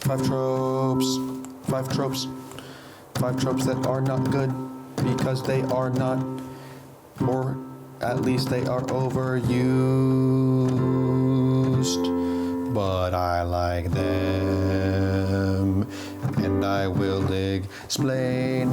Five tropes. Five tropes. Five tropes that are not good because they are not, or at least they are overused. But I like them, and I will explain.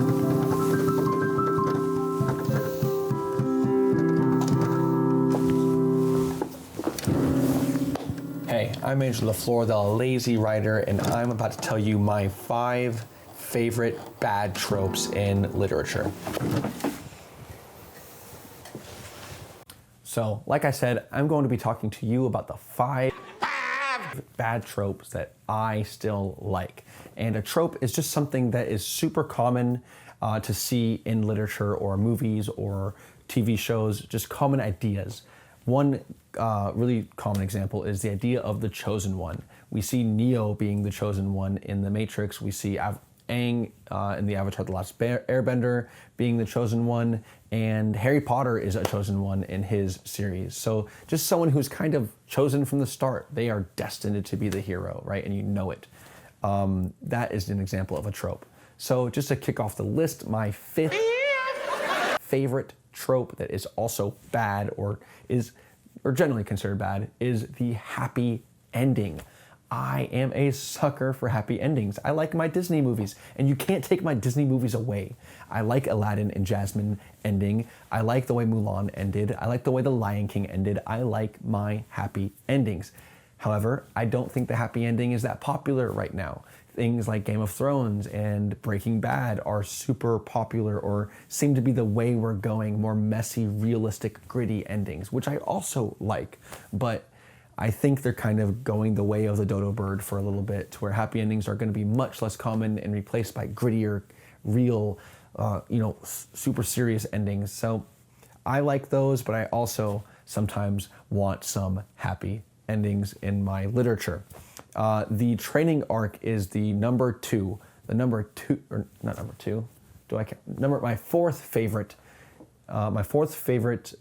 Hey, I'm Andrew LaFleur, the lazy writer, and I'm about to tell you my 5 favorite bad tropes in literature. So, like I said, I'm going to be talking to you about the 5 bad tropes that I still like. And a trope is just something that is super common to see in literature or movies or TV shows, just common ideas. One really common example is the idea of the chosen one. We see Neo being the chosen one in The Matrix. We see Aang in the Avatar: The Last Airbender being the chosen one, and Harry Potter is a chosen one in his series. So just someone who's kind of chosen from the start. They are destined to be the hero, right? And you know it. That is an example of a trope. So just to kick off the list, my 5th favorite trope that is also bad or generally considered bad is the happy ending. I am a sucker for happy endings. I like my Disney movies, and you can't take my Disney movies away. I like Aladdin and Jasmine ending. I like the way Mulan ended. I like the way The Lion King ended. I like my happy endings. However, I don't think the happy ending is that popular right now. Things like Game of Thrones and Breaking Bad are super popular or seem to be the way we're going, more messy, realistic, gritty endings, which I also like. But I think they're kind of going the way of the dodo bird for a little bit, to where happy endings are going to be much less common and replaced by grittier, real, super serious endings. So I like those, but I also sometimes want some happy endings in my literature. The training arc is the my 4th favorite. My 4th favorite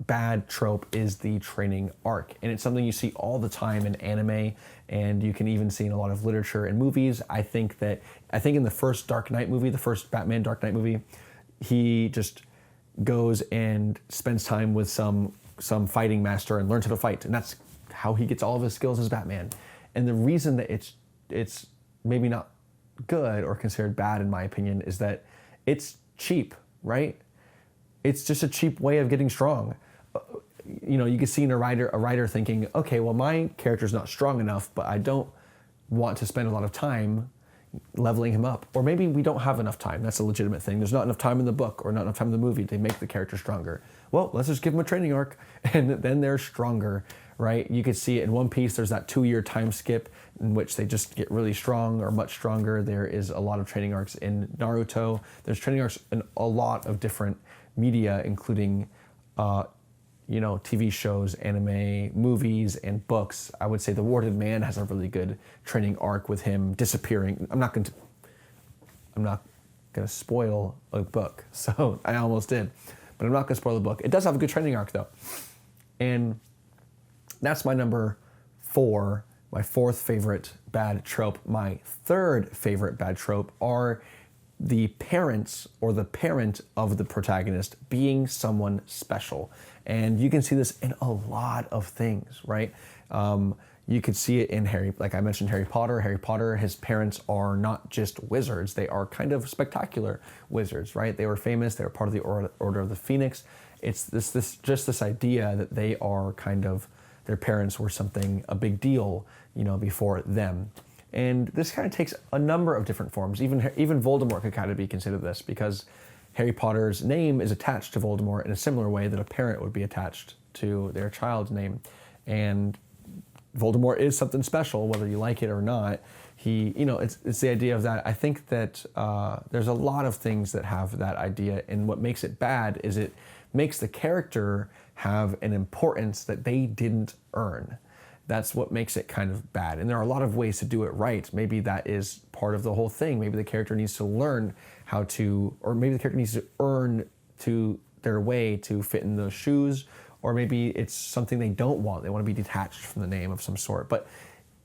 bad trope is the training arc, and it's something you see all the time in anime, and you can even see in a lot of literature and movies. I think in the first Dark Knight movie, the first Batman Dark Knight movie, he just goes and spends time with some fighting master and learns how to fight, and that's how he gets all of his skills as Batman. And the reason that it's maybe not good or considered bad in my opinion is that it's cheap, right? It's just a cheap way of getting strong. You can see in a writer thinking, okay, well, my character's not strong enough, but I don't want to spend a lot of time leveling him up. Or maybe we don't have enough time. That's a legitimate thing. There's not enough time in the book or not enough time in the movie to make the character stronger. Well, let's just give them a training arc, and then they're stronger, right? You could see it in One Piece. There's that 2-year time skip in which they just get really strong or much stronger. There is a lot of training arcs in Naruto. There's training arcs in a lot of different media, including TV shows, anime, movies, and books. I would say The Warded Man has a really good training arc with him disappearing. I'm not going to spoil a book, so I almost did, but I'm not going to spoil the book. It does have a good training arc though, and that's my number 4, my 4th favorite bad trope. My 3rd favorite bad trope are the parents or the parent of the protagonist being someone special. And you can see this in a lot of things, right? You could see it in like I mentioned, Harry Potter. Harry Potter, his parents are not just wizards. They are kind of spectacular wizards, right? They were famous. They were part of the Order of the Phoenix. It's this idea that they are kind of, their parents were a big deal, before them. And this kind of takes a number of different forms. Even Voldemort could kind of be considered this, because Harry Potter's name is attached to Voldemort in a similar way that a parent would be attached to their child's name. And Voldemort is something special, whether you like it or not. It's the idea of that. I think that there's a lot of things that have that idea, and what makes it bad is it makes the character have an importance that they didn't earn. That's what makes it kind of bad. And there are a lot of ways to do it right. Maybe that is part of the whole thing. Maybe the character needs to learn how to, or maybe the character needs to earn their way to fit in those shoes, or maybe it's something they don't want. They want to be detached from the name of some sort. But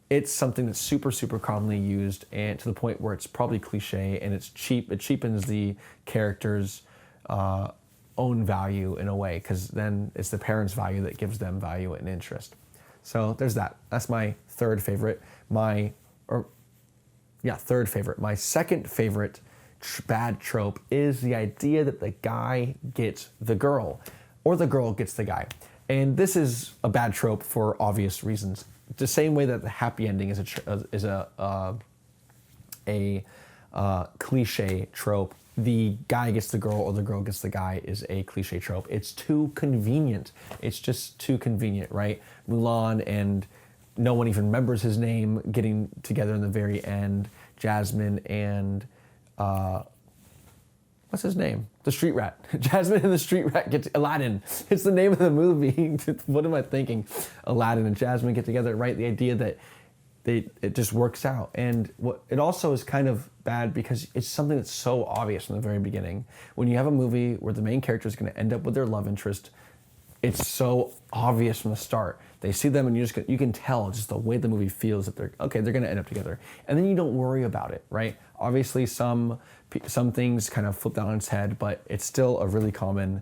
it's something that's super, super commonly used, and to the point where it's probably cliche and it's cheap. It cheapens the character's own value in a way, because then it's the parents' value that gives them value and interest. So there's that. That's my third favorite. Third favorite. My second favorite bad trope is the idea that the guy gets the girl, or the girl gets the guy. And this is a bad trope for obvious reasons. The same way that the happy ending is a cliche trope, the guy gets the girl or the girl gets the guy is a cliche trope. It's too convenient. It's just too convenient, right? Mulan and no one even remembers his name getting together in the very end. Jasmine and what's his name? The Street Rat. Jasmine and the Street Rat get Aladdin. It's the name of the movie. What am I thinking? Aladdin and Jasmine get together, right? The idea that it just works out. And it also is kind of bad because it's something that's so obvious from the very beginning. When you have a movie where the main character is going to end up with their love interest, it's so obvious from the start. They see them and you can tell just the way the movie feels that they're going to end up together. And then you don't worry about it, right? Obviously some things kind of flip that on its head, but it's still a really common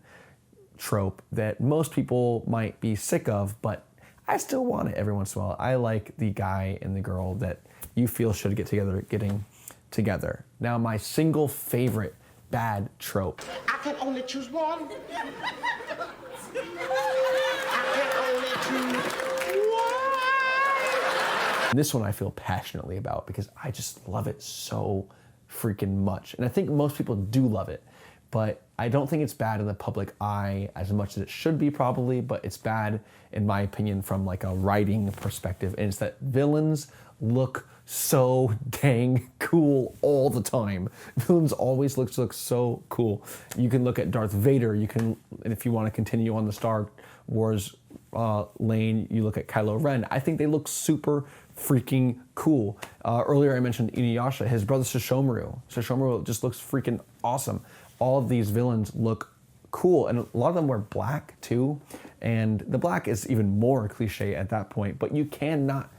trope that most people might be sick of, but I still want it every once in a while. I like the guy and the girl that you feel should get together, getting together. Now, my single favorite bad trope. I can only choose one. This one I feel passionately about because I just love it so freaking much. And I think most people do love it, but I don't think it's bad in the public eye as much as it should be probably, but it's bad in my opinion from like a writing perspective. And it's that villains look so dang cool all the time. Villains always look so cool. You can look at Darth Vader, and if you want to continue on the Star Wars lane, you look at Kylo Ren. I think they look super freaking cool. Earlier I mentioned Inuyasha, his brother Sesshomaru. Sesshomaru just looks freaking awesome. All of these villains look cool, and a lot of them wear black too, and the black is even more cliche at that point, but you cannot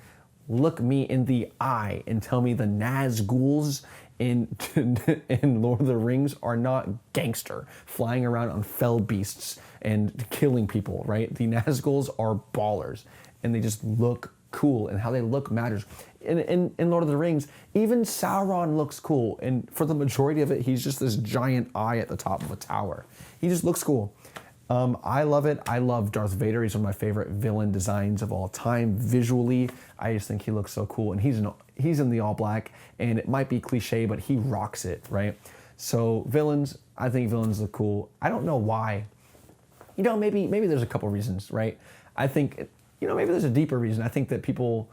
look me in the eye and tell me the Nazguls in Lord of the Rings are not gangster, flying around on fell beasts and killing people, right? The Nazguls are ballers, and they just look cool, and how they look matters. In Lord of the Rings, even Sauron looks cool, and for the majority of it, he's just this giant eye at the top of a tower. He just looks cool. I love it. I love Darth Vader. He's one of my favorite villain designs of all time. Visually, I just think he looks so cool, and he's in the all black, and it might be cliche, but he rocks it, right? So villains, I think villains look cool. I don't know why. Maybe there's a couple reasons, right? I think, maybe there's a deeper reason. I think that people,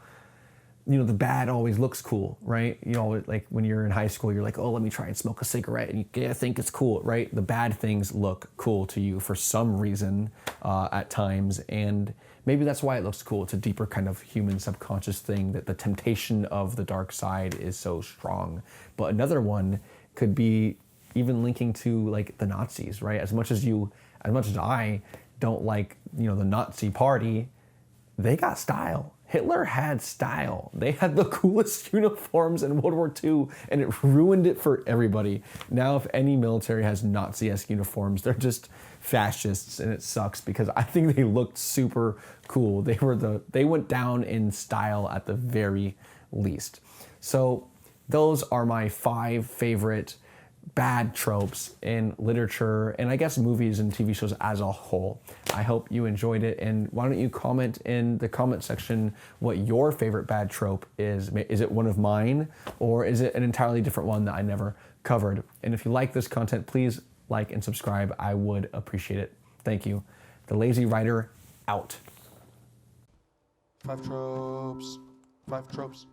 the bad always looks cool, right? Like when you're in high school, you're like, oh, let me try and smoke a cigarette, and you think it's cool, right? The bad things look cool to you for some reason at times, and maybe that's why it looks cool. It's a deeper kind of human subconscious thing, that the temptation of the dark side is so strong. But another one could be even linking to like the Nazis, right? As much as I don't like, the Nazi party, they got style. Hitler had style. They had the coolest uniforms in World War II, and it ruined it for everybody. Now, if any military has Nazi-esque uniforms, they're just fascists, and it sucks because I think they looked super cool. They went down in style at the very least. So those are my 5 favorite bad tropes in literature, and I guess movies and TV shows as a whole. I hope you enjoyed it, and why don't you comment in the comment section what your favorite bad trope is. Is it one of mine, or is it an entirely different one that I never covered? And if you like this content, please like and subscribe. I would appreciate it. Thank you. The Lazy Writer out. 5 tropes. 5 tropes.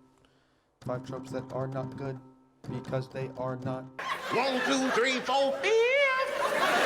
5 tropes that are not good because they are not. 1, 2, 3, 4, 5.